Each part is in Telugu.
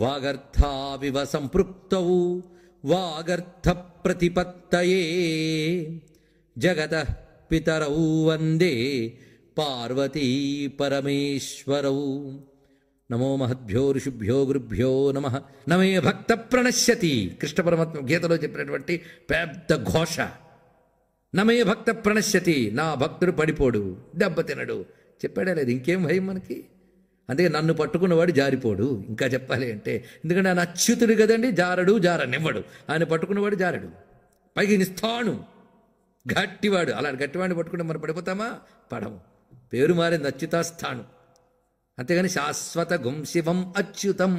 వాగర్థావివ సంపృక్తౌ వాగర్థ ప్రతిపత్తయే జగతః పితరౌ వందే పార్వతీ పరమేశ్వరౌ. నమో మహద్భ్యో ఋషిభ్యో గురుభ్యో నమః. నమే భక్త ప్రణశ్యతి. కృష్ణ పరమాత్మ గీతలో చెప్పినటువంటి పెద్ద ఘోష. నమే భక్త ప్రణశ్యతి, నా భక్తుడు పడిపోడు, దెబ్బతినడు. చెప్పాడే లేదు, ఇంకేం భయం మనకి. అందుకే నన్ను పట్టుకున్నవాడు జారిపోడు. ఇంకా చెప్పాలి అంటే, ఎందుకంటే ఆయన అచ్యుతుడు కదండి, జారడు జారనివ్వడు. ఆయన పట్టుకున్నవాడు జారడు, పైకి నిస్తాను, గట్టివాడు. అలాంటి గట్టివాడిని పట్టుకుంటే మనం పడిపోతామా? పడము. పేరు మారింది, అచ్యుతాస్థానం. అంతేగాని శాశ్వత గుం శివం అచ్యుతం.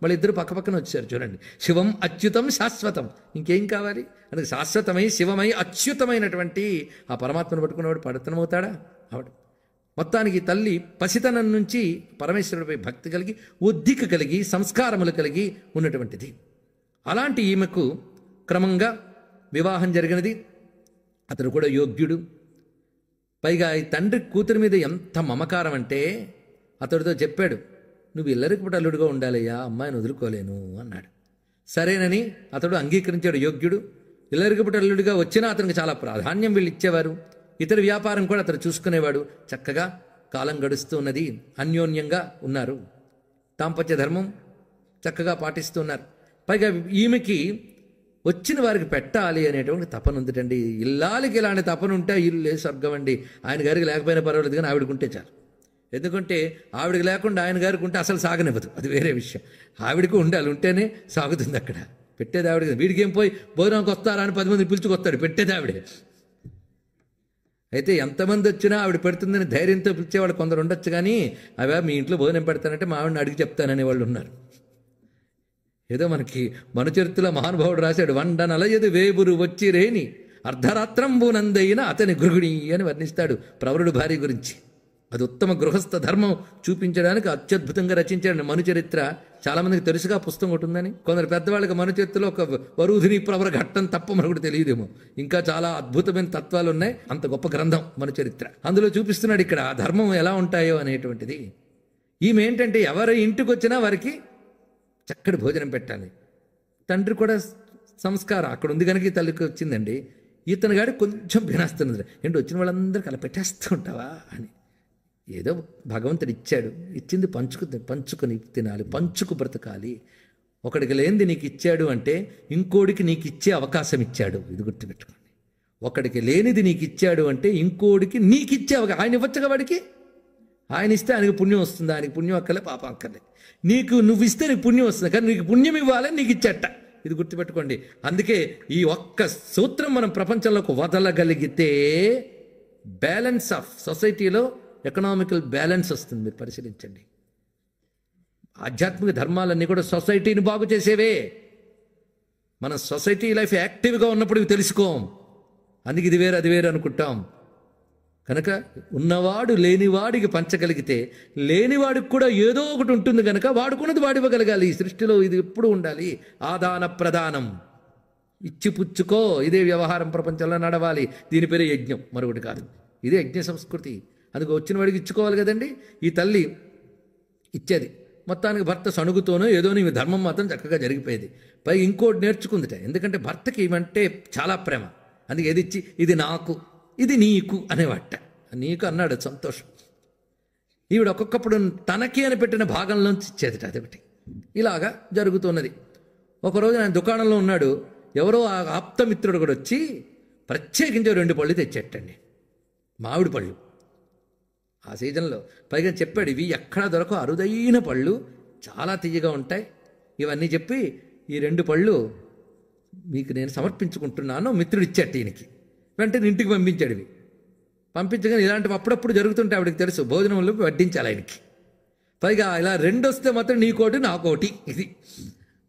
మళ్ళీ ఇద్దరు పక్క పక్కన వచ్చారు చూడండి. శివం అచ్యుతం శాశ్వతం, ఇంకేం కావాలి? అందుకే శాశ్వతమై శివమై అచ్యుతమైనటువంటి ఆ పరమాత్మను పట్టుకున్నవాడు పడతనమవుతాడా? అవడు. మొత్తానికి తల్లి పసితనం నుంచి పరమేశ్వరుడిపై భక్తి కలిగి, ఉద్దిక కలిగి, సంస్కారములు కలిగి ఉన్నటువంటిది. అలాంటి ఈమెకు క్రమంగా వివాహం జరిగినది. అతడు కూడా యోగ్యుడు. పైగా ఈ తండ్రి కూతురి మీద ఎంత మమకారం అంటే అతడితో చెప్పాడు, నువ్వు ఇల్లరికి అల్లుడుగా ఉండాలయ్యా, అమ్మాయిని వదులుకోలేను అన్నాడు. సరేనని అతడు అంగీకరించాడు. యోగ్యుడు. ఇల్లరికి అల్లుడిగా వచ్చినా అతనికి చాలా ప్రాధాన్యం వీళ్ళు ఇచ్చేవారు. ఇతర వ్యాపారం కూడా అతడు చూసుకునేవాడు. చక్కగా కాలం గడుస్తూ ఉన్నది. అన్యోన్యంగా ఉన్నారు. దాంపత్య ధర్మం చక్కగా పాటిస్తూ ఉన్నారు. పైగా ఈమెకి వచ్చిన వారికి పెట్టాలి అనేటువంటి తపన ఉందిటండి. ఇల్లాలకి ఇలాంటి తపన ఉంటే ఇల్లు స్వర్గం అండి. ఆయన గారికి లేకపోయినా పర్వాలేదు, కానీ ఆవిడకుంటే చాలు. ఎందుకంటే ఆవిడకి లేకుండా ఆయన గారికి ఉంటే అసలు సాగనివ్వదు, అది వేరే విషయం. ఆవిడకు ఉండాలి, ఉంటేనే సాగుతుంది అక్కడ. పెట్టేది ఆవిడకి. వీడికి ఏం పోయి భోజనంకి వస్తారా అని 10 మంది పిలుచుకొస్తాడు, పెట్టేది ఆవిడే. అయితే ఎంతమంది వచ్చినా ఆవిడ పెడుతుందని ధైర్యంతో పిలిచేవాడు కొందరు ఉండొచ్చు. కానీ అవే మీ ఇంట్లో భోజనం పెడతానంటే మా ఆవిడని అడిగి చెప్తాననే వాళ్ళు ఉన్నారు. ఏదో మనకి మనుచరిత్రలో మహానుభావుడు రాశాడు, వండనలయదు వేబురు వచ్చి రేని అర్ధరాత్రంబునందైన అతని గృహిణి అని వర్ణిస్తాడు ప్రవరుడు భార్య గురించి. అది ఉత్తమ గృహస్థ ధర్మం చూపించడానికి అత్యద్భుతంగా రచించాడు మనుచరిత్ర. చాలామందికి తెలుసుగా పుస్తకం ఒకటి ఉందని. కొందరు పెద్దవాళ్ళకి మనుచరిత్రలో ఒక వరుధిని ప్రవర ఘట్టం తప్ప మనకు తెలియదేమో. ఇంకా చాలా అద్భుతమైన తత్వాలు ఉన్నాయి. అంత గొప్ప గ్రంథం మనుచరిత్ర. అందులో చూపిస్తున్నాడు ఇక్కడ ఆ ధర్మం ఎలా ఉంటాయో అనేటువంటిది. ఈమె ఏంటంటే ఎవరు ఇంటికి వచ్చినా వారికి చక్కటి భోజనం పెట్టాలి. తండ్రి కూడా సంస్కారం అక్కడ ఉంది కనుక ఈ తల్లికి వచ్చిందండి. ఇతను గాడి కొంచెం వినాస్తున్నది, ఏంటి వచ్చిన వాళ్ళందరికీ అలా పెట్టేస్తూ ఉంటావా అని. ఏదో భగవంతుడు ఇచ్చాడు, ఇచ్చింది పంచుకొని తినాలి, పంచుకు బ్రతకాలి. ఒకడికి లేనిది నీకు ఇచ్చాడు అంటే ఇంకోడికి నీకు ఇచ్చే అవకాశం ఇచ్చాడు. ఇది గుర్తుపెట్టుకోండి. ఒకడికి లేనిది నీకు ఇచ్చాడు అంటే ఇంకోడికి నీకు ఇచ్చే అవకాశం. ఆయన ఇవ్వచ్చుగా వాడికి. ఆయన ఇస్తే ఆయనకి పుణ్యం వస్తుంది, ఆయనకి పుణ్యం అక్కలే పాపం అక్కర్లే. నీకు నువ్వు ఇస్తే నీకు పుణ్యం వస్తుంది, కానీ నీకు పుణ్యం ఇవ్వాలని నీకు ఇచ్చట. ఇది గుర్తుపెట్టుకోండి. అందుకే ఈ ఒక్క సూత్రం మనం ప్రపంచంలోకి వదలగలిగితే బ్యాలెన్స్ ఆఫ్ సొసైటీలో ఎకనామికల్ బ్యాలెన్స్ వస్తుంది. మీరు పరిశీలించండి. ఆధ్యాత్మిక ధర్మాలన్నీ కూడా సొసైటీని బాగు చేసేవే. మన సొసైటీ లైఫ్ యాక్టివ్గా ఉన్నప్పుడు ఇవి తెలుసుకోం. అందుకే ఇది వేరు అది వేరు అనుకుంటాం. కనుక ఉన్నవాడు లేనివాడికి పంచగలిగితే లేనివాడికి కూడా ఏదో ఒకటి ఉంటుంది కనుక వాడుకున్నది వాడివ్వగలగాలి. ఈ సృష్టిలో ఇది ఎప్పుడు ఉండాలి. ఆదాన ప్రదానం, ఇచ్చి పుచ్చుకో, ఇదే వ్యవహారం ప్రపంచంలో నడవాలి. దీని పేరే యజ్ఞం, మరొకటి కాదు. ఇదే యజ్ఞ సంస్కృతి. అందుకు వచ్చిన వాడికి ఇచ్చుకోవాలి కదండి. ఈ తల్లి ఇచ్చేది. మొత్తానికి భర్త సణుగుతోనో ఏదో నీ ధర్మం మాత్రం చక్కగా జరిగిపోయేది. పైగా ఇంకోటి నేర్చుకుందిట. ఎందుకంటే భర్తకి ఇవంటే చాలా ప్రేమ. అందుకే ఏది ఇచ్చి ఇది నాకు ఇది నీకు అనేవాట. నీకు అన్నాడు సంతోషం. ఈవిడ ఒక్కొక్కప్పుడు తనకి అని పెట్టిన భాగంలోంచి ఇచ్చేదిట. అదొకటి. ఇలాగా జరుగుతున్నది. ఒకరోజు ఆయన దుకాణంలో ఉన్నాడు. ఎవరో ఆ ఆప్తమిత్రుడు కూడా వచ్చి ప్రత్యేకించి 2 పళ్ళు తెచ్చేటండి, మామిడి పళ్ళు. ఆ సీజన్లో పైగా చెప్పాడు, ఇవి ఎక్కడా దొరకవు, అరుదైన పళ్ళు, చాలా తీయగా ఉంటాయి. ఇవన్నీ చెప్పి ఈ 2 పళ్ళు మీకు నేను సమర్పించుకుంటున్నాను మిత్రుడు ఇచ్చాడు. ఈయనకి వెంటనే ఇంటికి పంపించాడు. ఇవి పంపించగానే ఇలాంటివి అప్పుడప్పుడు జరుగుతుంటే ఆవిడకి తెలుసు, భోజనంలో వడ్డించాలి ఆయనకి. పైగా ఇలా 2 వస్తే మాత్రం నీకోటి నాకోటి. ఇది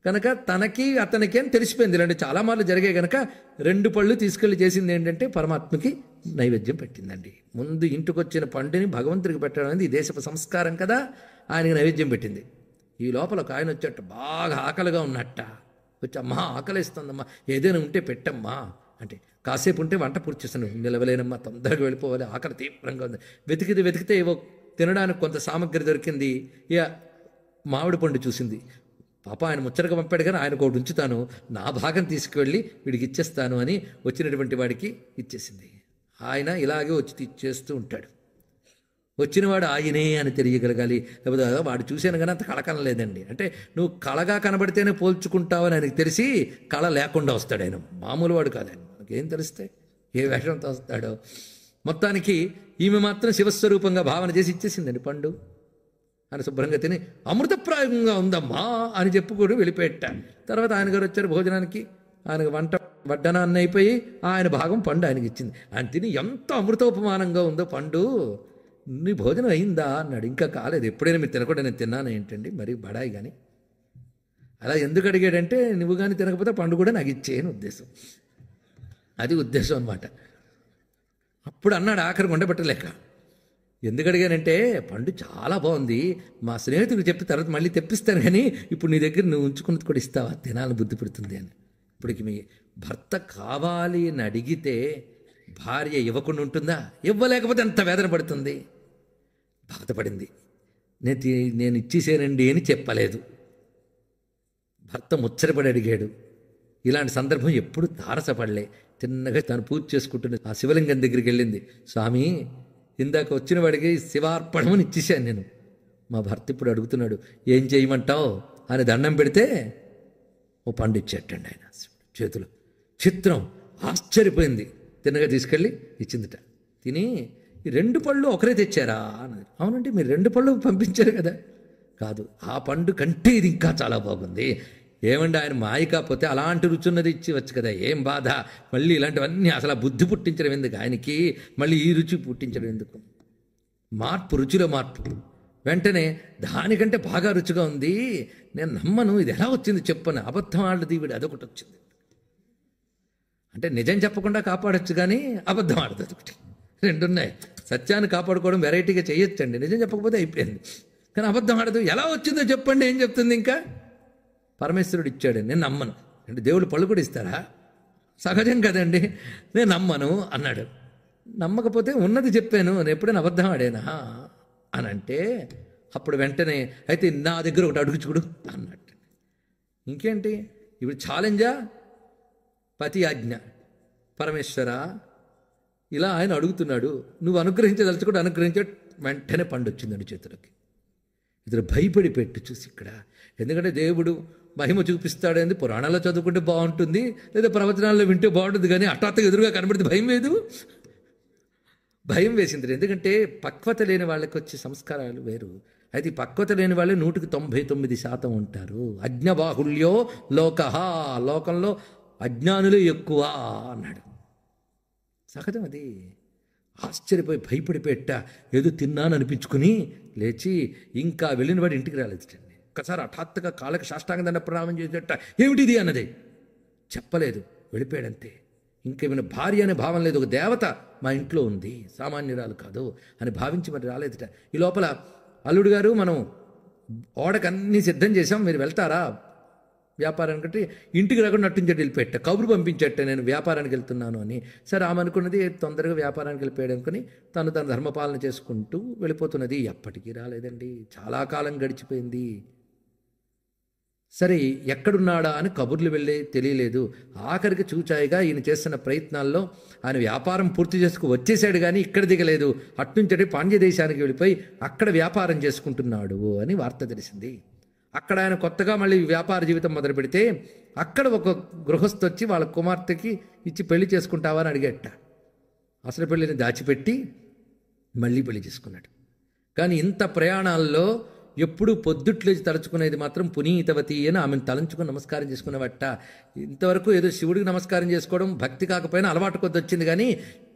కనుక తనకి అతనికి అని తెలిసిపోయింది. ఇలాంటి చాలా మార్లు జరిగాయి కనుక 2 పళ్ళు తీసుకెళ్ళి చేసింది ఏంటంటే పరమాత్మకి నైవేద్యం పెట్టిందండి. ముందు ఇంటికి వచ్చిన పండుని భగవంతుడికి పెట్టడం అనేది ఈ దేశపు సంస్కారం కదా. ఆయనకి నైవేద్యం పెట్టింది. ఈ లోపల ఒక ఆయన వచ్చేట, బాగా ఆకలిగా ఉన్నట్ట. వచ్చి అమ్మా ఆకలిస్తుందమ్మా, ఏదైనా ఉంటే పెట్టమ్మా అంటే, కాసేపు ఉంటే వంట పూర్తి చేస్తాను, నిలవలేనమ్మా, తొందరగా వెళ్ళిపోవాలి, ఆకలి తీవ్రంగా ఉంది. వెతికితే ఏవో తినడానికి కొంత సామగ్రి దొరికింది. ఇక మామిడి పండు చూసింది. పాప ఆయన ముచ్చటగా పంపాడు కానీ ఆయనకు ఒకటి ఉంచుతాను, నా భాగం తీసుకువెళ్ళి వీడికి ఇచ్చేస్తాను అని వచ్చినటువంటి వాడికి ఇచ్చేసింది. ఆయన ఇలాగే వచ్చి ఇచ్చేస్తూ ఉంటాడు. వచ్చినవాడు ఆయనే అని తెలియగలగాలి. లేకపోతే వాడు చూశాను కానీ అంత కళకన లేదండి అంటే నువ్వు కళగా కనబడితేనే పోల్చుకుంటావని ఆయనకు తెలిసి కళ లేకుండా వస్తాడు. ఆయన మామూలు వాడు కాదు. ఆయన మనకేం తెలుస్తాయి ఏ వేషంతో వస్తాడో. మొత్తానికి ఈమె మాత్రం శివస్వరూపంగా భావన చేసి ఇచ్చేసిందండి పండు. ఆయన శుభ్రంగా తిని అమృతప్రాయంగా ఉందమ్మా అని చెప్పుకోడు వెళ్ళిపోయేట. తర్వాత ఆయన గారు వచ్చారు భోజనానికి. ఆయనకు వడ్డనాన్ని అయిపోయి ఆయన భాగం పండు ఆయనకి ఇచ్చింది. ఆయన తిని ఎంత అమృతోపమానంగా ఉందో పండు, నీ భోజనం అయిందా అన్నాడు. ఇంకా కాలేదు. ఎప్పుడైనా మీరు తినకుండా నేను తిన్నాను ఏంటండి మరి బడాయి కానీ. అలా ఎందుకు అడిగాడంటే నువ్వు కానీ తినకపోతే పండు కూడా నాకు ఇచ్చేయని ఉద్దేశం. అది ఉద్దేశం అనమాట. అప్పుడు అన్నాడు ఆఖరి ఉండబెట్టలేక, ఎందుకు అడిగానంటే పండు చాలా బాగుంది, మా స్నేహితుడికి చెప్పి తర్వాత మళ్ళీ తెప్పిస్తాను కానీ ఇప్పుడు నీ దగ్గర నువ్వు ఉంచుకున్నది కూడా ఇస్తావా, తినాలని బుద్ధి పెడుతుంది అని. ఇప్పటికి మీ భర్త కావాలి అని అడిగితే భార్య ఇవ్వకుండా ఉంటుందా? ఇవ్వలేకపోతే ఎంత వేదన పడుతుంది. బాధపడింది. నేను ఇచ్చేసానండి అని చెప్పలేదు. భర్త ముచ్చటపడి అడిగాడు. ఇలాంటి సందర్భం ఎప్పుడు తారసపడలే. తిన్నగా తను పూజ చేసుకుంటుంది. ఆ శివలింగం దగ్గరికి వెళ్ళింది. స్వామి, ఇందాక వచ్చిన వాడికి శివార్పణమని ఇచ్చేసాను నేను. మా భర్త ఇప్పుడు అడుగుతున్నాడు ఏం చేయమంటావు అని దండం పెడితే ఓ పండు ఇచ్చేటండి ఆయన చేతులు. చిత్రం, ఆశ్చర్యపోయింది. తిన్నగా తీసుకెళ్ళి ఇచ్చిందిట. తిని ఈ 2 పళ్ళు ఒకరే తెచ్చారా అన్నది. అవునండి, మీరు 2 పళ్ళు పంపించారు కదా. కాదు, ఆ పండు కంటే ఇది ఇంకా చాలా బాగుంది. ఏమండి ఆయన మాయ కాకపోతే అలాంటి రుచున్నది ఇచ్చివచ్చు కదా, ఏం బాధ. మళ్ళీ ఇలాంటివన్నీ అసలు బుద్ధి పుట్టించడం ఎందుకు ఆయనకి, మళ్ళీ ఈ రుచి పుట్టించడం ఎందుకు. మార్పు, రుచిలో మార్పు. వెంటనే దానికంటే బాగా రుచిగా ఉంది, నేను నమ్మను, ఇది ఎలా వచ్చింది చెప్పను. అబద్ధం ఆడది వీడు, అదొకటి వచ్చింది. అంటే నిజం చెప్పకుండా కాపాడచ్చు కానీ అబద్ధం ఆడదు, అదొకటి. 2 ఉన్నాయి. సత్యాన్ని కాపాడుకోవడం వెరైటీగా చేయొచ్చండి, నిజం చెప్పకపోతే అయిపోయింది. కానీ అబద్ధం ఆడదు. ఎలా వచ్చిందో చెప్పండి, ఏం చెప్తుంది ఇంకా. పరమేశ్వరుడు ఇచ్చాడు, నేను నమ్మను. అంటే దేవుడు పళ్ళు కూడా ఇస్తారా? సహజం కదండి. నేను నమ్మను అన్నాడు. నమ్మకపోతే ఉన్నది చెప్పాను, నేను ఎప్పుడైనా అబద్ధం ఆడేనా అని అంటే అప్పుడు వెంటనే అయితే నా దగ్గర ఒకటి అడుగు చూడు అన్నట్టు. ఇంకేంటి ఇప్పుడు ఛాలెంజా? పతి ఆజ్ఞ. పరమేశ్వర ఇలా ఆయన అడుగుతున్నాడు, నువ్వు అనుగ్రహించదలుచుకుంటే అనుగ్రహించే. వెంటనే పండు వచ్చిందండి చేతులకి. ఇతడు భయపడి పెట్టి చూసి ఇక్కడ, ఎందుకంటే దేవుడు మహిమ చూపిస్తాడేంది పురాణాల్లో చదువుకుంటే బాగుంటుంది, లేదా ప్రవచనాల్లో వింటే బాగుంటుంది, కానీ హఠాత్తుగా ఎదురుగా కనబడితే భయం లేదు. భయం వేసింది. ఎందుకంటే పక్వత లేని వాళ్ళకి వచ్చే సంస్కారాలు వేరు. అయితే ఈ పక్వత లేని వాళ్ళే 99% ఉంటారు. అజ్ఞబాహుల్యో లోకః, లోకంలో అజ్ఞానులు ఎక్కువ అన్నాడు. సహజం అది. ఆశ్చర్యపోయి భయపడిపెట్ట, ఏదో తిన్నాను అనిపించుకుని లేచి ఇంకా వెళ్ళిన వాడు ఇంటికి రాలేదండి. ఒక్కసారి హఠాత్తుగా కాళ్ళకి సాష్టాంగ దండ ప్రణామం చేసేట, ఏమిటిది అన్నది చెప్పలేదు, వెళ్ళిపోయాడంతే. ఇంకేమైనా భార్య అనే భావం లేదు, ఒక దేవత మా ఇంట్లో ఉంది, సామాన్యురాలు కాదు అని భావించి మరి రాలేదట. ఈ లోపల అల్లుడు గారు, మనం ఓడకన్నీ సిద్ధం చేసాం, మీరు వెళ్తారా వ్యాపారానికి? ఇంటికి రాకుండా నట్టించట్టు వెళ్ళిపెట్ట, కబురు పంపించట్ట నేను వ్యాపారానికి వెళ్తున్నాను అని. సరే, ఆమె అనుకున్నది తొందరగా వ్యాపారానికి వెళ్ళిపోయాడు అనుకుని తను తన ధర్మపాలన చేసుకుంటూ వెళ్ళిపోతున్నది. ఎప్పటికీ రాలేదండి, చాలా కాలం గడిచిపోయింది. సరే, ఎక్కడున్నాడా అని కబుర్లు వెళ్ళే తెలియలేదు. ఆఖరికి చూచాయిగా ఈయన చేస్తున్న ప్రయత్నాల్లో ఆయన వ్యాపారం పూర్తి చేసుకు వచ్చేసాడు కానీ ఇక్కడ దిగలేదు. అట్నుంచటి పాండ్య దేశానికి వెళ్ళిపోయి అక్కడ వ్యాపారం చేసుకుంటున్నాడు అని వార్త తెలిసింది. అక్కడ ఆయన కొత్తగా మళ్ళీ వ్యాపార జీవితం మొదలు పెడితే అక్కడ ఒక గృహస్థు వచ్చి వాళ్ళ కుమార్తెకి ఇచ్చి పెళ్లి చేసుకుంటావా అని అడిగేట. అసలు పెళ్లిని దాచిపెట్టి మళ్ళీ పెళ్లి చేసుకున్నాడు. కానీ ఇంత ప్రయాణాల్లో ఎప్పుడూ పొద్దుట్లేసి తలుచుకునేది మాత్రం పునీతవతి అని ఆమెను తలంచుకుని నమస్కారం చేసుకునేవట. ఇంతవరకు ఏదో శివుడికి నమస్కారం చేసుకోవడం భక్తి కాకపోయినా అలవాటు కొద్ది వచ్చింది, కానీ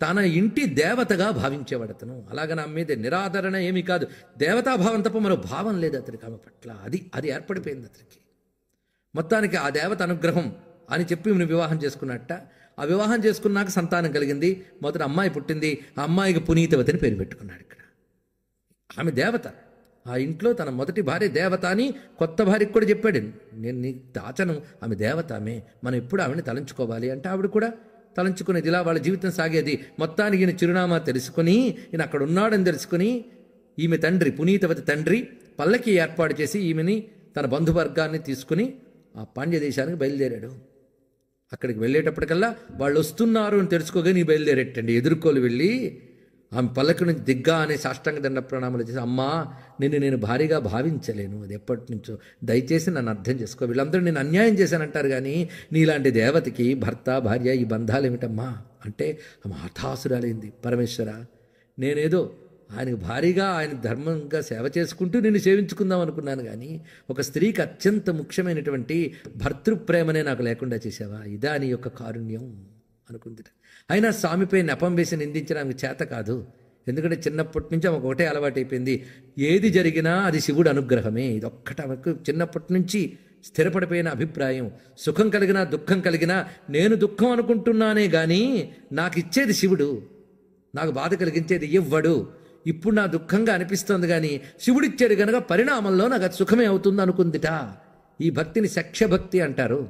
తన ఇంటి దేవతగా భావించేవాడు అతను. అలాగని ఆమె మీద నిరాదరణ ఏమీ కాదు, దేవతాభావం తప్ప మరో భావం లేదు అతనికి ఆమె పట్ల. అది ఏర్పడిపోయింది అతనికి. మొత్తానికి ఆ దేవత అనుగ్రహం అని చెప్పి ఈమెను వివాహం చేసుకున్నట్ట. ఆ వివాహం చేసుకున్నాక సంతానం కలిగింది. మొదట అమ్మాయి పుట్టింది. ఆ అమ్మాయికి పునీతవతి అని పేరు పెట్టుకున్నాడు. ఇక్కడ ఆమె దేవత. ఆ ఇంట్లో తన మొదటి భార్య దేవత అని కొత్త భార్యకి కూడా చెప్పాడు, నేను నీకు దాచను, ఆమె దేవత, ఆమె మనం ఎప్పుడు ఆవిడని తలంచుకోవాలి అంటే ఆవిడ కూడా తలంచుకునేది. ఇలా వాళ్ళ జీవితం సాగేది. మొత్తానికి ఈయన చిరునామా తెలుసుకుని, ఈయన అక్కడ ఉన్నాడని తెలుసుకుని ఈమె తండ్రి పునీతవతి తండ్రి పల్లకి ఏర్పాటు చేసి ఈమెని తన బంధువర్గాన్ని తీసుకుని ఆ పాండ్య దేశానికి బయలుదేరాడు. అక్కడికి వెళ్ళేటప్పటికల్లా వాళ్ళు వస్తున్నారు అని తెలుసుకోగానే నీ బయలుదేరేటండి. ఎదుర్కోలు వెళ్ళి ఆమె పల్లకి నుంచి దిగ్గా అనే సాష్టాంగ దండ ప్రణామాలు చేసి, అమ్మా నిన్ను నేను భారీగా భావించలేను, అది ఎప్పటి నుంచో, దయచేసి నన్ను అర్థం చేసుకో. వీళ్ళందరూ నేను అన్యాయం చేశానంటారు కానీ నీలాంటి దేవతకి భర్త భార్య ఈ బంధాలు ఏమిటమ్మా అంటే ఆమె హఠాసురాలైంది. పరమేశ్వర, నేనేదో ఆయనకు భారీగా ఆయన ధర్మంగా సేవ చేసుకుంటూ నిన్ను సేవించుకుందాం అనుకున్నాను కానీ ఒక స్త్రీకి అత్యంత ముఖ్యమైనటువంటి భర్తృప్రేమనే నాకు లేకుండా చేసావా, ఇదా నీ యొక్క కారుణ్యం అనుకుంది. అయినా స్వామిపై నెపం వేసి నిందించడానికి చేత కాదు. ఎందుకంటే చిన్నప్పటి నుంచి ఆమెకు ఒకటే అలవాటైపోయింది, ఏది జరిగినా అది శివుడు అనుగ్రహమే. ఇది ఒక్కట ఆమెకు చిన్నప్పటి నుంచి స్థిరపడిపోయిన అభిప్రాయం. సుఖం కలిగినా దుఃఖం కలిగినా నేను దుఃఖం అనుకుంటున్నానే కానీ నాకు ఇచ్చేది శివుడు, నాకు బాధ కలిగించేది ఇవ్వడు. ఇప్పుడు నా దుఃఖంగా అనిపిస్తోంది కానీ శివుడిచ్చాడు కనుక పరిణామంలో నాకు అది సుఖమే అవుతుంది అనుకుందిట. ఈ భక్తిని సఖ్యభక్తి అంటారు.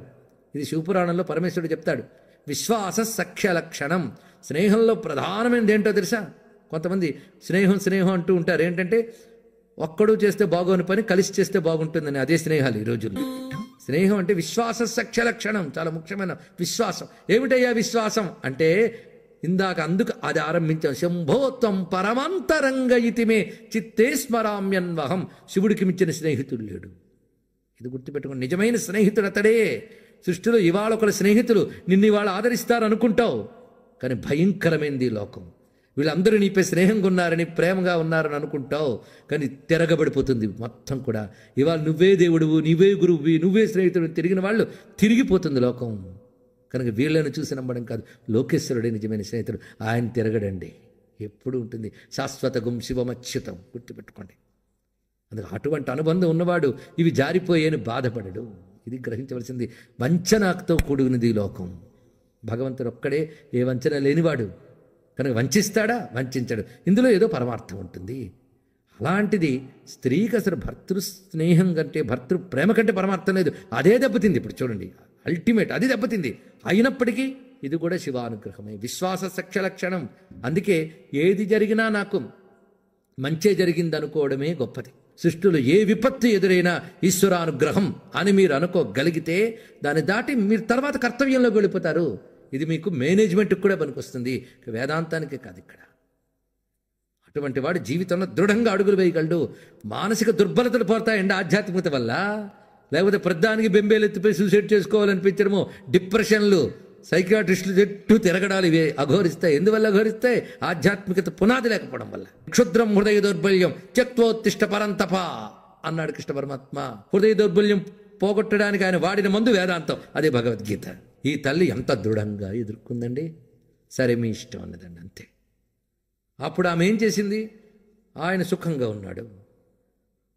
ఇది శివపురాణంలో పరమేశ్వరుడు చెప్తాడు. విశ్వాస సఖ్య లక్షణం. స్నేహంలో ప్రధానమైనది ఏంటో తెలుసా? కొంతమంది స్నేహం స్నేహం అంటూ ఉంటారు. ఏంటంటే ఒక్కడు చేస్తే బాగోని పని కలిసి చేస్తే బాగుంటుందని. అదే స్నేహాలు ఈ రోజుల్లో. స్నేహం అంటే విశ్వాస సఖ్య లక్షణం, చాలా ముఖ్యమైన విశ్వాసం. ఏమిటయ్యా విశ్వాసం అంటే ఇందాక అందుకు అది ఆరంభించాం. శంభోత్వం పరమాంతరంగ ఇతిమే చిత్తే స్మరామ్యన్వహం. శివుడికి మించిన స్నేహితుడు లేడు. ఇది గుర్తుపెట్టుకోండి. నిజమైన స్నేహితుడు అతడే. సృష్టిలో ఇవాళ ఒకరి స్నేహితులు నిన్ను ఇవాళ ఆదరిస్తారు అనుకుంటావు, కానీ భయంకరమైంది లోకం. వీళ్ళందరూ నీపై స్నేహంగా ఉన్నారని ప్రేమగా ఉన్నారని అనుకుంటావు, కానీ తిరగబడిపోతుంది మొత్తం కూడా. ఇవాళ నువ్వే దేవుడువు, నువ్వే గురువువి, నువ్వే స్నేహితుడు తిరిగిన వాళ్ళు తిరిగిపోతుంది లోకం. కనుక వీళ్ళని చూసి నమ్మడం కాదు, లోకేశ్వరుడే నిజమైన స్నేహితుడు. ఆయన తిరగడండి, ఎప్పుడు ఉంటుంది. శాశ్వతగం శివమచ్యుతం, గుర్తుపెట్టుకోండి. అందుకు అటువంటి అనుబంధం ఉన్నవాడు ఇవి జారిపోయేని బాధపడడు. ఇది గ్రహించవలసింది. వంచనతో కూడినది లోకం. భగవంతుడు ఒక్కడే, ఏ వంచన లేనివాడు. కనుక వంచిస్తాడా? వంచడు. ఇందులో ఏదో పరమార్థం ఉంటుంది. అలాంటిది స్త్రీకి అసలు భర్తృ స్నేహం కంటే భర్తృ ప్రేమ కంటే పరమార్థం లేదు. అదే దెబ్బతింది. ఇప్పుడు చూడండి, అల్టిమేట్ అది దెబ్బతింది. అయినప్పటికీ ఇది కూడా శివానుగ్రహమే, విశ్వాస సఖ్య లక్షణం. అందుకే ఏది జరిగినా నాకు మంచే జరిగింది అనుకోవడమే గొప్పది. సృష్టిలో ఏ విపత్తు ఎదురైనా ఈశ్వరానుగ్రహం అని మీరు అనుకోగలిగితే దాన్ని దాటి మీరు తర్వాత కర్తవ్యంలోకి వెళ్ళిపోతారు. ఇది మీకు మేనేజ్మెంట్కి కూడా పనికొస్తుంది, వేదాంతానికే కాదు. ఇక్కడ అటువంటి వాడు జీవితంలో దృఢంగా అడుగులు వేయగలడు. మానసిక దుర్బలతలు పోతాయండి ఆధ్యాత్మికత వల్ల. లేకపోతే ప్రధానికి బెంబేలెత్తిపోయి సూసైడ్ చేసుకోవాలనిపించడము, డిప్రెషన్లు, సైకియాట్రిస్టులు చెట్టు తిరగడాలు ఇవే అఘోరిస్తాయి. ఎందువల్ల అఘోరిస్తాయి? ఆధ్యాత్మికత పునాది లేకపోవడం వల్ల. క్షుద్రం హృదయ దౌర్బల్యం త్యక్తోత్తిష్ట పరంతప అన్నాడు కృష్ణ పరమాత్మ. హృదయ దౌర్బల్యం పోగొట్టడానికి ఆయన వాడిన మందు వేదాంతం, అదే భగవద్గీత. ఈ తల్లి ఎంత దృఢంగా ఎదుర్కొందండి. సరే మీ ఇష్టం అన్నదండి, అంతే. అప్పుడు ఆమె ఏం చేసింది? ఆయన సుఖంగా ఉన్నాడు,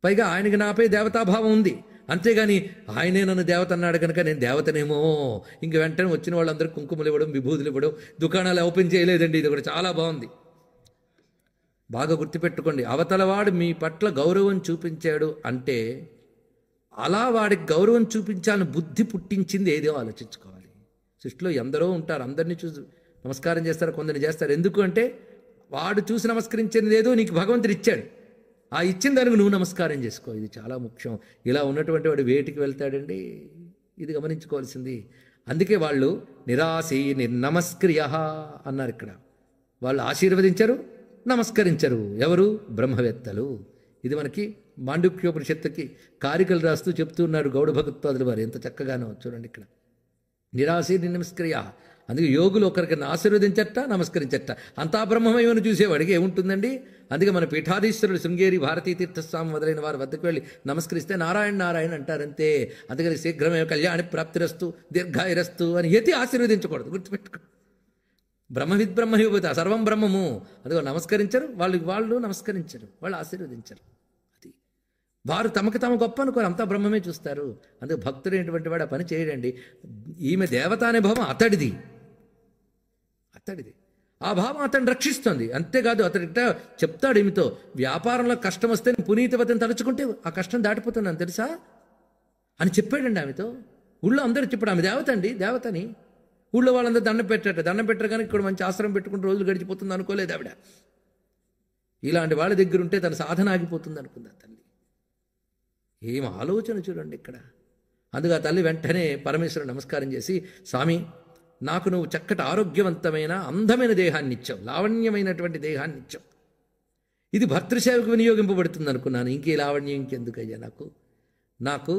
పైగా ఆయనకి నాపై దేవతాభావం ఉంది. అంతేగాని ఆయనే నన్ను దేవత అన్నాడు కనుక నేను దేవతనేమో. ఇంక వెంటనే వచ్చిన వాళ్ళందరూ కుంకుమలు ఇవ్వడం, విభూతులు ఇవ్వడం, దుకాణాలు ఓపెన్ చేయలేదండి. ఇది కూడా చాలా బాగుంది, బాగా గుర్తుపెట్టుకోండి. అవతలవాడు మీ పట్ల గౌరవం చూపించాడు అంటే అలా వాడికి గౌరవం చూపించాలని బుద్ధి పుట్టించింది ఏదో ఆలోచించుకోవాలి. సృష్టిలో ఎందరో ఉంటారు, అందరినీ చూసి నమస్కారం చేస్తారు, కొందరిని చేస్తారు. ఎందుకు అంటే వాడు చూసి నమస్కరించేది ఏదో నీకు భగవంతుడు ఇచ్చాడు. ఆ ఇచ్చిన దానికి నువ్వు నమస్కారం చేసుకో. ఇది చాలా ముఖ్యం. ఇలా ఉన్నటువంటి వాడు వేటికి వెళ్తాడండి? ఇది గమనించుకోవాల్సింది. అందుకే వాళ్ళు నిరాశీ నిర్నమస్క్రియ అన్నారు. ఇక్కడ వాళ్ళు ఆశీర్వదించరు, నమస్కరించరు. ఎవరు? బ్రహ్మవేత్తలు. ఇది మనకి మాండుక్యోపనిషత్తుకి కారికలు రాస్తూ చెప్తున్నారు గౌడ భగవత్పాదులు వారు. ఎంత చక్కగానో చూడండి ఇక్కడ. నిరాశీ నిర్నమస్క్రియ. అందుకే యోగులు ఒకరికి ఆశీర్వదించట, నమస్కరించట. అంతా బ్రహ్మమయమని చూసేవాడికి ఏముంటుందండి? అందుకే మన పీఠాధీశ్వరుడు శృంగేరి భారతీ తీర్థస్వామి మొదలైన వారి వద్దకు వెళ్ళి నమస్కరిస్తే నారాయణ నారాయణ అంటారంతే. అందుకని శీఘ్రమే కళ్యాణి ప్రాప్తిరస్తు దీర్ఘాయురస్తు అని ఎతి ఆశీర్వదించకూడదు, గుర్తుపెట్టుకో. బ్రహ్మవిద్బ్రహ్మయోగత, సర్వం బ్రహ్మము. అదిగో నమస్కరించరు, వాళ్ళు నమస్కరించరు, వాళ్ళు ఆశీర్వదించరు. అది వారు తమకు తాము గొప్ప అనుకోరు, అంతా బ్రహ్మమే చూస్తారు. అందుకే భక్తుడైనటువంటి వాడు ఆ పని చేయడండి. ఈమె దేవత అనే భావం అతడిది. ఆ భావం అతన్ని రక్షిస్తుంది. అంతేకాదు అతడిట చెప్తాడు ఏమితో, వ్యాపారంలో కష్టం వస్తే పునీతవతిని తలుచుకుంటే ఆ కష్టం దాటిపోతున్నాను తెలుసా అని చెప్పాడండి ఆమెతో. ఊళ్ళో అందరూ చెప్పాడు ఆమె దేవత అండి, దేవతని. ఊళ్ళో వాళ్ళందరూ దండం పెట్టారు కానీ ఇక్కడ మంచి ఆశ్రమం పెట్టుకుంటూ రోజులు గడిచిపోతుంది అనుకోలేదు ఆవిడ. ఇలాంటి వాళ్ళ దగ్గర ఉంటే తన సాధన ఆగిపోతుంది అనుకుంది తల్లి. ఏం ఆలోచన చూడండి ఇక్కడ. అందుకు ఆ తల్లి వెంటనే పరమేశ్వరుడు నమస్కారం చేసి, స్వామి నాకు నువ్వు చక్కటి ఆరోగ్యవంతమైన అందమైన దేహాన్ని ఇచ్చావు, లావణ్యమైనటువంటి దేహాన్ని ఇచ్చావు. ఇది భర్తృసేవకు వినియోగింపబడుతుంది అనుకున్నాను. ఇంకే లావణ్యం ఇంకెందుకయ్యా నాకు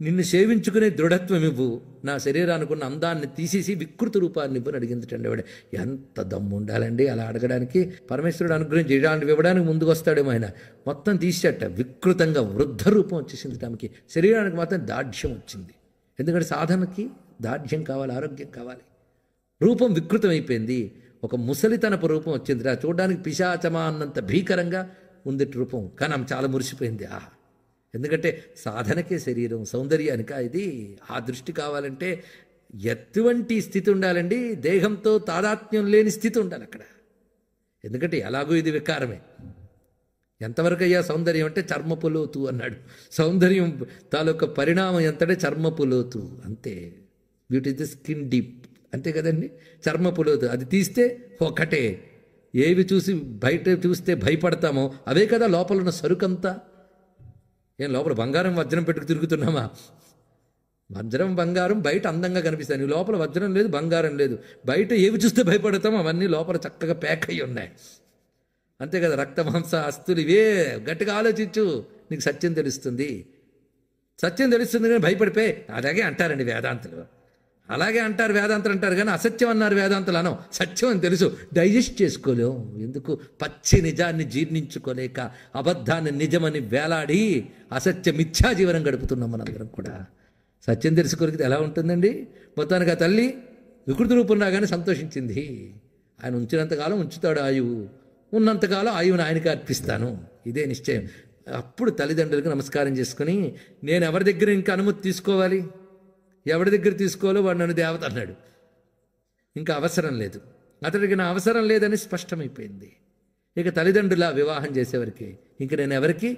నిన్ను సేవించుకునే దృఢత్వం ఇవ్వు, నా శరీరానికి ఉన్న అందాన్ని తీసేసి వికృత రూపాన్ని ఇవ్వని అడిగిందిటండి ఆవిడ. ఎంత దమ్ము ఉండాలండి అలా అడగడానికి. పరమేశ్వరుడు అనుగ్రహం చేయడానికి ఇవ్వడానికి ముందుకు వస్తాడేమో ఆయన. మొత్తం తీసేట వికృతంగా వృద్ధ రూపం వచ్చేసింది ఆమెకి. శరీరానికి మాత్రం దాఢ్యం వచ్చింది. ఎందుకంటే సాధనకి దాఢ్యం కావాలి, ఆరోగ్యం కావాలి. రూపం వికృతం అయిపోయింది. ఒక ముసలితనపు రూపం వచ్చింది. చూడడానికి పిశాచమా అన్నంత భీకరంగా ఉంది రూపం. కానీ ఆమె చాలా మురిసిపోయింది. ఎందుకంటే సాధనకే శరీరం, సౌందర్యానిక ఇది. ఆ దృష్టి కావాలంటే ఎటువంటి స్థితి ఉండాలండి? దేహంతో తాదాత్మ్యం లేని స్థితి ఉండాలి అక్కడ. ఎందుకంటే ఎలాగో ఇది వికారమే. ఎంతవరకు అయ్యా సౌందర్యం అంటే చర్మపు లోతు అన్నాడు. సౌందర్యం తాలూకా పరిణామం ఎంతటే చర్మపు లోతు అంతే. Beauty is the skin deep అంతే కదండి. చర్మపు లోతు అది తీస్తే ఒకటే. ఏవి చూసి బయట చూస్తే భయపడతామో అవే కదా లోపల ఉన్న సరుకంతా. ఏం లోపల బంగారం వజ్రం పెట్టుకు తిరుగుతున్నామా? వజ్రం బంగారం బయట అందంగా కనిపిస్తాయి, లోపల వజ్రం లేదు, బంగారం లేదు. బయట ఏవి చూస్తే భయపడతామో అవన్నీ లోపల చక్కగా ప్యాక్ అయ్యి ఉన్నాయి అంతే కదా. రక్త మాంస అస్తులు ఇవే. గట్టిగా ఆలోచించు, నీకు సత్యం తెలుస్తుంది. సత్యం తెలుస్తుంది కానీ భయపడిపోయి అలాగే అంటారండి వేదాంతులు. అలాగే అంటారు వేదాంతులు అంటారు కానీ అసత్యం అన్నారు వేదాంతులు అనం. సత్యం అని తెలుసు, డైజెస్ట్ చేసుకోలేం. ఎందుకు? పచ్చి నిజాన్ని జీర్ణించుకోలేక అబద్ధాన్ని నిజమని వేలాడి అసత్య మిథ్యా జీవనం గడుపుతున్నాం మనందరం కూడా. సత్యం తెలుసుకోరికితే ఎలా ఉంటుందండి? మొత్తానికి ఆ తల్లి వికృతి రూపం రాగానే సంతోషించింది. ఆయన ఉంచినంతకాలం ఉంచుతాడు ఆయువు, ఉన్నంతకాలం ఆయువుని ఆయనకి అర్పిస్తాను, ఇదే నిశ్చయం. అప్పుడు తల్లిదండ్రులకు నమస్కారం చేసుకుని, నేను ఎవరి దగ్గర ఇంకా అనుమతి తీసుకోవాలి? ఎవరి దగ్గర తీసుకోవాలో వాడు నన్ను దేవత అన్నాడు. ఇంకా అవసరం లేదు, అతడికి నా అవసరం లేదని స్పష్టమైపోయింది. ఇక తల్లిదండ్రుల వివాహం చేసేవరికి ఇంక నేను ఎవరికి?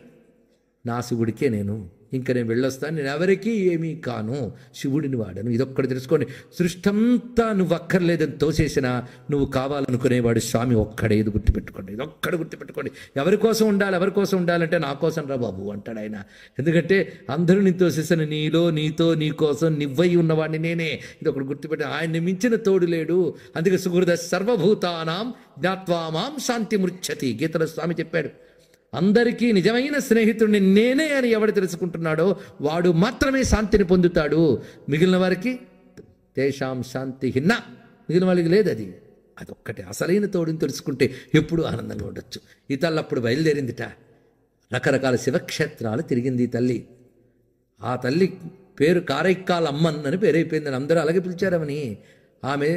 నా శివుడికే నేను. ఇంక నేను వెళ్ళొస్తాను, నేను ఎవరికీ ఏమీ కాను, శివుడిని వాడను. ఇదొక్కడు తెలుసుకోండి. సృష్టంతా నువ్వు అక్కర్లేదని తోసేసినా నువ్వు కావాలనుకునేవాడు స్వామి ఒక్కడే. ఇది గుర్తుపెట్టుకోండి, ఇదొక్కడు గుర్తుపెట్టుకోండి. ఎవరి కోసం ఉండాలి? ఎవరి కోసం ఉండాలంటే నా కోసం రా బాబు అంటాడు ఆయన. ఎందుకంటే అందరూ నీ తోసేసిన నీలో, నీతో, నీ కోసం నివ్వై ఉన్నవాడిని నేనే. ఇది ఒకటి గుర్తుపెట్టి, ఆయన్ని మించిన తోడు లేడు. అందుకే సుహృద సర్వభూతానాం జ్ఞాత్వా మాం శాంతి మృచ్చతి. గీతలో స్వామి చెప్పాడు, అందరికీ నిజమైన స్నేహితుడిని నేనే అని ఎవడు తెలుసుకుంటున్నాడో వాడు మాత్రమే శాంతిని పొందుతాడు. మిగిలిన వారికి తేషాం శాంతి హిన్న, మిగిలిన వాళ్ళకి లేదు. అదొక్కటే అసలైన తోడుని తెలుసుకుంటే ఎప్పుడూ ఆనందంగా ఉండొచ్చు. ఈ తల్లి అప్పుడు బయలుదేరిందిట. రకరకాల శివక్షేత్రాలు తిరిగింది ఈ తల్లి. ఆ తల్లి పేరు కారైక్కాల్ అమ్మన్ అని పేరైపోయిందని అందరూ అలాగే పిలిచారమని. ఆమె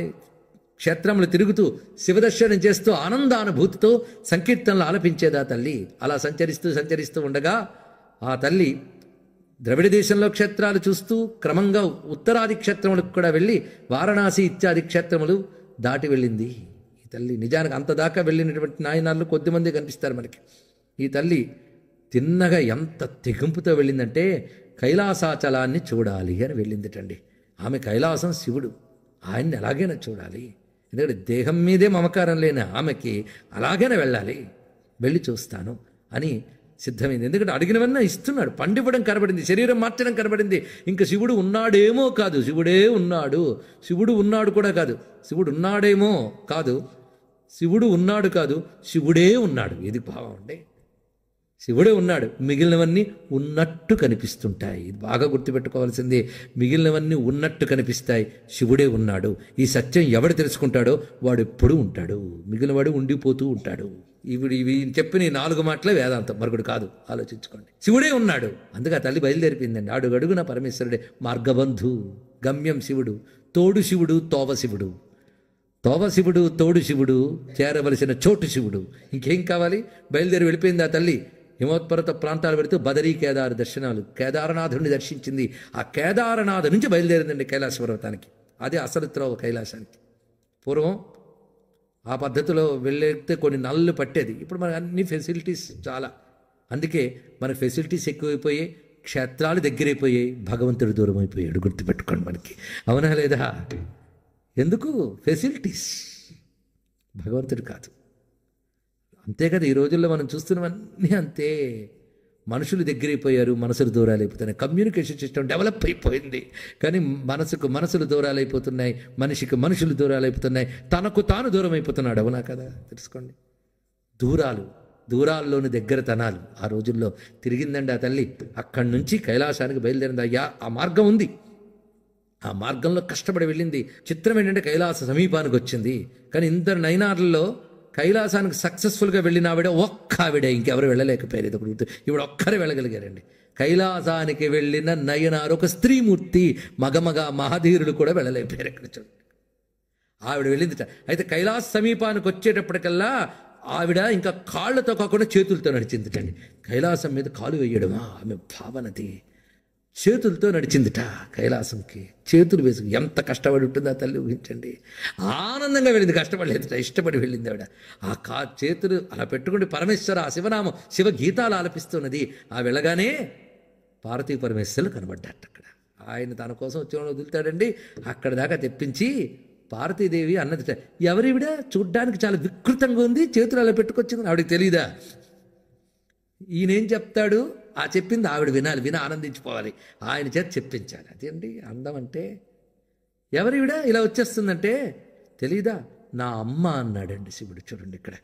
క్షేత్రములు తిరుగుతూ శివదర్శనం చేస్తూ ఆనందానుభూతితో సంకీర్తనలు ఆలపించేదా తల్లి. అలా సంచరిస్తూ ఉండగా ఆ తల్లి ద్రవిడ దేశంలో క్షేత్రాలు చూస్తూ క్రమంగా ఉత్తరాది క్షేత్రములకు కూడా వెళ్ళి వారణాసి ఇత్యాది క్షేత్రములు దాటి వెళ్ళింది ఈ తల్లి. నిజానికి అంత దాకా వెళ్ళినటువంటి నాయనాళ్ళు కొద్దిమంది కనిపిస్తారు మనకి. ఈ తల్లి తిన్నగా ఎంత తెగింపుతో వెళ్ళిందంటే కైలాసాచలాన్ని చూడాలి అని వెళ్ళిందిటండి. ఆమె కైలాసం శివుడు, ఆయన్ని ఎలాగైనా చూడాలి. ఎందుకంటే దేహం మీదే మమకారం లేని ఆమెకి అలాగైనా వెళ్ళాలి, వెళ్ళి చూస్తాను అని సిద్ధమైంది. ఎందుకంటే అడిగినవన్నా ఇస్తున్నాడు. పండివ్వడం కనబడింది, శరీరం మార్చడం కనబడింది. ఇంకా శివుడు ఉన్నాడేమో కాదు, శివుడే ఉన్నాడు. శివుడు ఉన్నాడు కూడా కాదు, శివుడు ఉన్నాడేమో కాదు, శివుడు ఉన్నాడు కాదు, శివుడే ఉన్నాడు. ఇది భావం అండి. శివుడే ఉన్నాడు, మిగిలినవన్నీ ఉన్నట్టు కనిపిస్తుంటాయి. ఇది బాగా గుర్తుపెట్టుకోవాల్సింది. మిగిలినవన్నీ ఉన్నట్టు కనిపిస్తాయి, శివుడే ఉన్నాడు. ఈ సత్యం ఎవడు తెలుసుకుంటాడో వాడు ఎప్పుడూ ఉంటాడు, మిగిలినవాడు ఉండిపోతూ ఉంటాడు. ఇవి చెప్పిన 4 మాటలే వేదాంతం, మరొకటి కాదు. ఆలోచించుకోండి. శివుడే ఉన్నాడు. అందుకే ఆ తల్లి బయలుదేరిపోయిందండి. అడుగడుగున పరమేశ్వరుడే మార్గబంధు, గమ్యం శివుడు, తోడు శివుడు, తోవ శివుడు. తోవ శివుడు, తోడు శివుడు, చేరవలసిన చోటు శివుడు. ఇంకేం కావాలి? బయలుదేరి వెళ్ళిపోయింది ఆ తల్లి. హిమోత్పర్వత ప్రాంతాలు పెడుతూ బదరీ కేదారు దర్శనాలు, కేదారనాథుడిని దర్శించింది. ఆ కేదారనాథు నుంచి బయలుదేరిందండి కైలాస పర్వతానికి. అదే అసలు త్రోవ కైలాసానికి. పూర్వం ఆ పద్ధతిలో వెళ్ళితే కొన్ని నల్లు పట్టేది. ఇప్పుడు మనకు అన్ని ఫెసిలిటీస్ చాలా, అందుకే మనకు ఫెసిలిటీస్ ఎక్కువైపోయాయి, క్షేత్రాలు దగ్గరైపోయాయి, భగవంతుడు దూరం అయిపోయాడు. గుర్తుపెట్టుకోండి మనకి, అవునా లేదా? ఎందుకు? ఫెసిలిటీస్, భగవంతుడు కాదు. అంతే కదా. ఈ రోజుల్లో మనం చూస్తున్నవన్నీ అంతే. మనుషులు దగ్గరైపోయారు, మనసులు దూరాలైపోతున్నాయి. కమ్యూనికేషన్ సిస్టమ్ డెవలప్ అయిపోయింది, కానీ మనసులు దూరాలైపోతున్నాయి, మనిషికి మనుషులు దూరాలైపోతున్నాయి, తనకు తాను దూరం అయిపోతున్నాడు. అవునా కదా? తెలుసుకోండి. దూరాల్లోని దగ్గరతనాలు. ఆ రోజుల్లో తిరిగిందండి ఆ తల్లి. అక్కడి నుంచి కైలాసానికి బయలుదేరింది. అయ్యా ఆ మార్గం ఉంది, ఆ మార్గంలో కష్టపడి వెళ్ళింది. చిత్రం ఏంటంటే కైలాస సమీపానికి వచ్చింది, కానీ ఇందరు నయనార్లలో కైలాసానికి సక్సెస్ఫుల్గా వెళ్ళిన ఆవిడ ఒక్క ఆవిడ, ఇంకెవరు వెళ్ళలేకపోయారు. ఇది ఒకటి, ఇవిడ ఒక్కరే వెళ్ళగలిగారండి. కైలాసానికి వెళ్ళిన నయనారు ఒక స్త్రీమూర్తి, మగమగ మహాధీరులు కూడా వెళ్ళలేకపోయారు. ఇక్కడ చూడండి, ఆవిడ వెళ్ళిందిట. అయితే కైలాస సమీపానికి వచ్చేటప్పటికల్లా ఆవిడ ఇంకా కాళ్ళతో కాకుండా చేతులతో నడిచిందిటండి. కైలాసం మీద కాలు వేయడమా ఆమె భావనది. చేతులతో నడిచిందిట కైలాసంకి, చేతులు వేసుకు. ఎంత కష్టపడి ఉంటుందో ఆ తల్లి ఊహించండి. ఆనందంగా వెళ్ళింది, కష్టపడలేదుట, ఇష్టపడి వెళ్ళింది ఆవిడ. ఆ చేతులు అలా పెట్టుకుంటే పరమేశ్వర ఆ శివనామం శివ గీతాలు ఆలపిస్తున్నది. ఆ వెళ్ళగానే పార్వతీ పరమేశ్వరులు కనబడ్డాట అక్కడ. ఆయన తన కోసం వచ్చి వదులుతాడండి. అక్కడ దాకా తెప్పించి పార్వతీదేవి అన్నది, ఎవరివిడ చూడ్డానికి చాలా వికృతంగా ఉంది, చేతులు అలా పెట్టుకొచ్చింది. ఆవిడకి తెలీదా? ఈయనేం చెప్తాడు, ఆ చెప్పింది ఆవిడ వినాలి, ఆనందించిపోవాలి, ఆయన చేత చెప్పించాలి. అదేంటి అందం అంటే. ఎవరివిడ ఇలా వచ్చేస్తుందంటే తెలీదా? నా అమ్మ అన్నాడండి శివుడు. చూడండి ఇక్కడ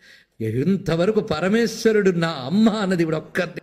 ఇంతవరకు పరమేశ్వరుడు నా అమ్మ అన్నది ఇవిడ ఒక్కరిదే.